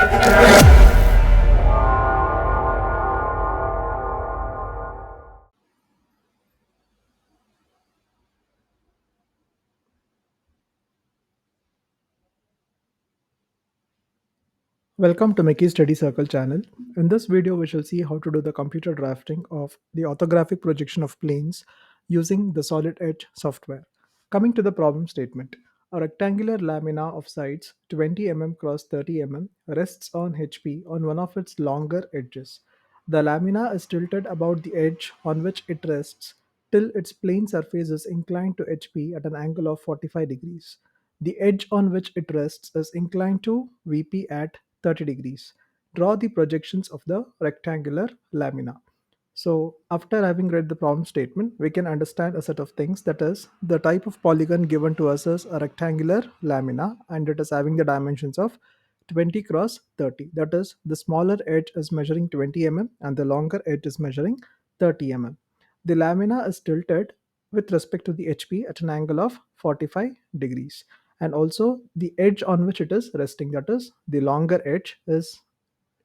Welcome to Mickey Study Circle channel. In this video, we shall see how to do the computer drafting of the orthographic projection of planes using the Solid Edge software. Coming to the problem statement, a rectangular lamina of sides 20 mm cross 30 mm rests on HP on one of its longer edges. The lamina is tilted about the edge on which it rests till its plane surface is inclined to HP at an angle of 45 degrees. The edge on which it rests is inclined to VP at 30 degrees. Draw the projections of the rectangular lamina. So, after having read the problem statement, we can understand a set of things. That is, the type of polygon given to us is a rectangular lamina and it is having the dimensions of 20 cross 30. That is, the smaller edge is measuring 20 mm and the longer edge is measuring 30 mm. The lamina is tilted with respect to the HP at an angle of 45 degrees. And also, the edge on which it is resting, that is, the longer edge, is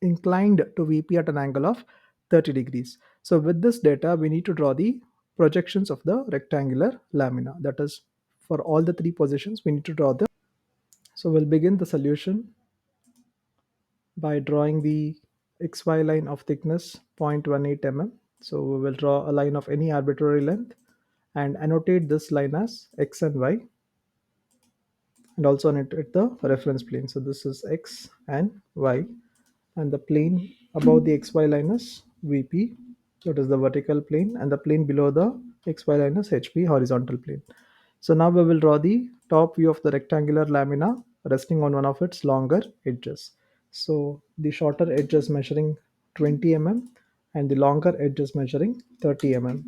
inclined to VP at an angle of 30 degrees. So with this data, we need to draw the projections of the rectangular lamina. That is, for all the three positions, we need to draw them. So we'll begin the solution by drawing the XY line of thickness 0.18 mm. So we will draw a line of any arbitrary length and annotate this line as X and Y, and also annotate the reference plane. So this is X and Y, and the plane above the XY line is VP, that is the vertical plane, and the plane below the XY line is HP, horizontal plane. So now we will draw the top view of the rectangular lamina resting on one of its longer edges. So the shorter edge is measuring 20 mm and the longer edge is measuring 30 mm.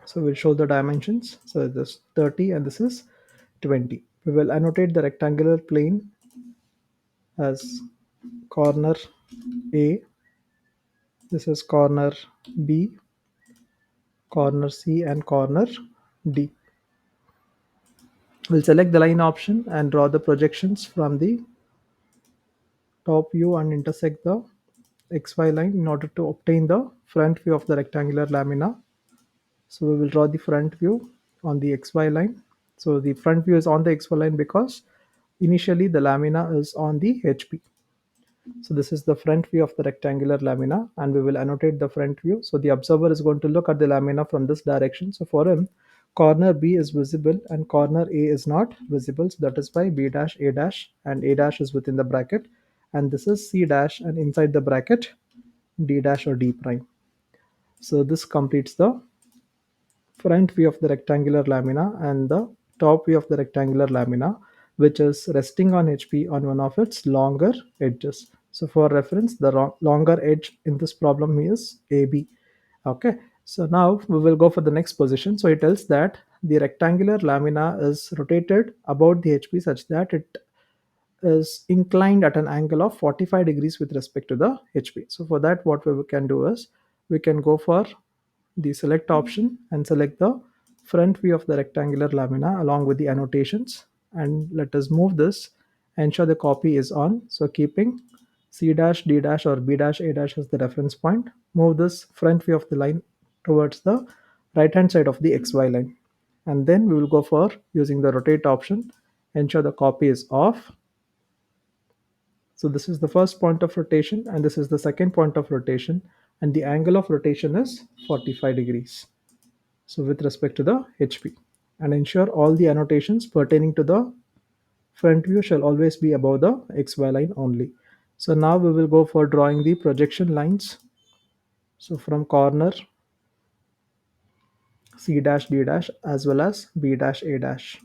So we'll show the dimensions. So this 30 and this is 20. We will annotate the rectangular plane as corner A, this is corner B, corner C, and corner D. We'll select the line option and draw the projections from the top view and intersect the XY line in order to obtain the front view of the rectangular lamina. So we will draw the front view on the XY line. So the front view is on the XY line because initially the lamina is on the HP. So this is the front view of the rectangular lamina, and we will annotate the front view. So the observer is going to look at the lamina from this direction. So for him, corner B is visible and corner A is not visible. So that is why B dash, A dash, and A dash is within the bracket. And this is C dash, and inside the bracket, D dash or D prime. So this completes the front view of the rectangular lamina and the top view of the rectangular lamina, which is resting on HP on one of its longer edges. So for reference, the longer edge in this problem is AB. Okay, so now we will go for the next position. So it tells that the rectangular lamina is rotated about the HP such that it is inclined at an angle of 45 degrees with respect to the HP. So for that, what we can do is we can go for the select option and select the front view of the rectangular lamina along with the annotations, and let us move this, ensure the copy is on. So keeping C dash, D dash, or B dash, A dash as the reference point, move this front view of the line towards the right hand side of the XY line, and then we will go for using the rotate option, ensure the copy is off. So this is the first point of rotation and this is the second point of rotation, and the angle of rotation is 45 degrees. So with respect to the HP, and ensure all the annotations pertaining to the front view shall always be above the XY line only. So now we will go for drawing the projection lines. So from corner C dash, D dash, as well as B dash, A dash.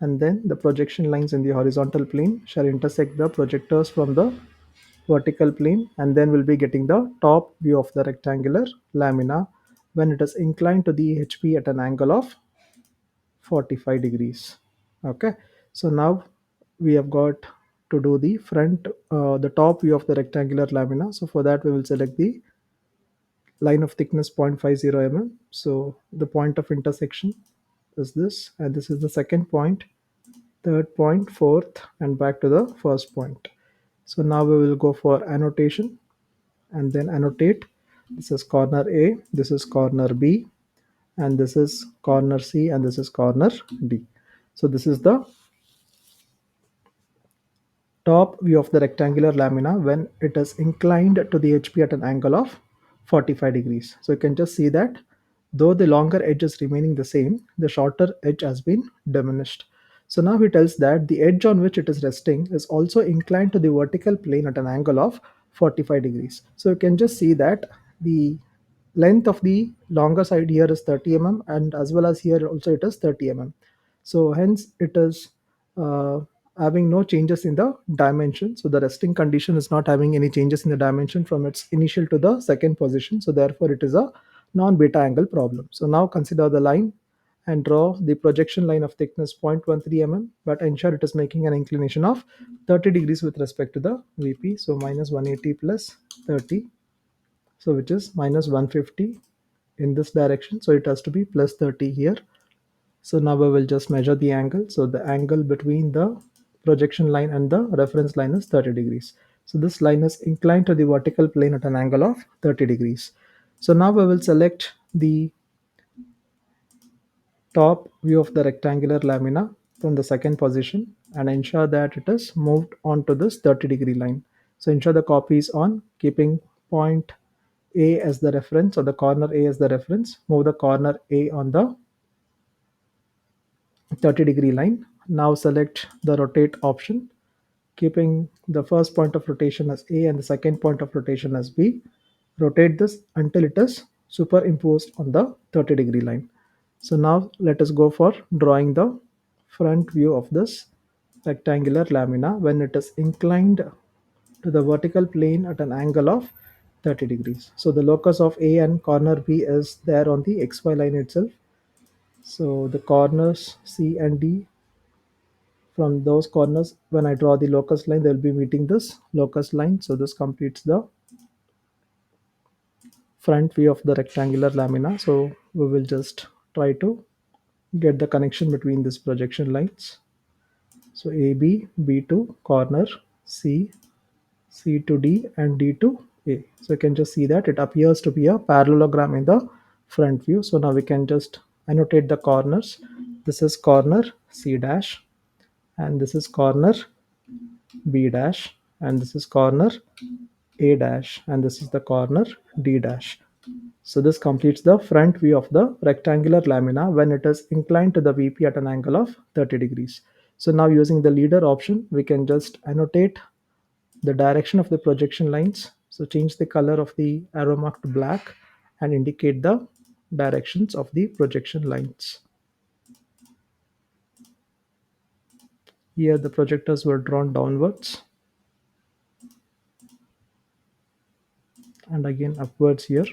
And then the projection lines in the horizontal plane shall intersect the projectors from the vertical plane, and then we'll be getting the top view of the rectangular lamina when it is inclined to the HP at an angle of 45 degrees. Okay, so now we have got to do the the top view of the rectangular lamina. So for that, we will select the line of thickness 0.50 mm. So the point of intersection is this, and this is the second point, third point, fourth, and back to the first point. So now we will go for annotation and then annotate. This is corner A, this is corner B, and this is corner C, and this is corner D. So this is the top view of the rectangular lamina when it is inclined to the HP at an angle of 45 degrees. So you can just see that though the longer edge is remaining the same, the shorter edge has been diminished. So now he tells that the edge on which it is resting is also inclined to the vertical plane at an angle of 45 degrees. So you can just see that the length of the longer side here is 30 mm, and as well as here also it is 30 mm. So hence it is uh, having no changes in the dimension. So the resting condition is not having any changes in the dimension from its initial to the second position. So therefore it is a non-beta angle problem. So now consider the line and draw the projection line of thickness 0.13 mm, but ensure it is making an inclination of 30 degrees with respect to the VP. So minus 180 plus 30, so which is minus 150 in this direction. So it has to be plus 30 here. So now we will just measure the angle. So the angle between the projection line and the reference line is 30 degrees. So this line is inclined to the vertical plane at an angle of 30 degrees. So now we will select the top view of the rectangular lamina from the second position and ensure that it is moved onto this 30-degree line. So ensure the copy is on, keeping point A as the reference, or the corner A as the reference. Move the corner A on the 30-degree line. Now select the rotate option, keeping the first point of rotation as A and the second point of rotation as B. Rotate this until it is superimposed on the 30-degree line. So now let us go for drawing the front view of this rectangular lamina when it is inclined to the vertical plane at an angle of 30 degrees. So the locus of A and corner B is there on the XY line itself. So the corners C and D, from those corners, when I draw the locus line, they'll be meeting this locus line. So this completes the front view of the rectangular lamina. So we will just try to get the connection between these projection lines. So AB, B to corner, C, C to D, and D to A. So you can just see that it appears to be a parallelogram in the front view. So now we can just annotate the corners. This is corner C dash, and this is corner B dash, and this is corner A dash, and this is the corner D dash. So this completes the front view of the rectangular lamina when it is inclined to the VP at an angle of 30 degrees. So now using the leader option, we can just annotate the direction of the projection lines. So change the color of the arrow mark to black and indicate the directions of the projection lines. Here the projectors were drawn downwards and again upwards here.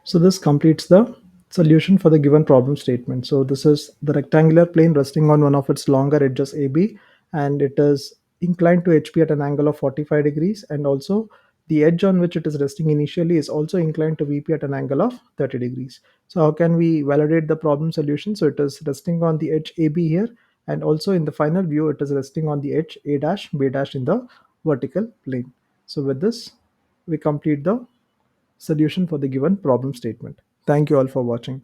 So this completes the solution for the given problem statement. So this is the rectangular plane resting on one of its longer edges AB, and it is inclined to HP at an angle of 45 degrees, and also the edge on which it is resting initially is also inclined to VP at an angle of 30 degrees. So how can we validate the problem solution? So it is resting on the edge AB here, and also in the final view it is resting on the edge A dash B dash in the vertical plane. So with this we complete the solution for the given problem statement. Thank you all for watching.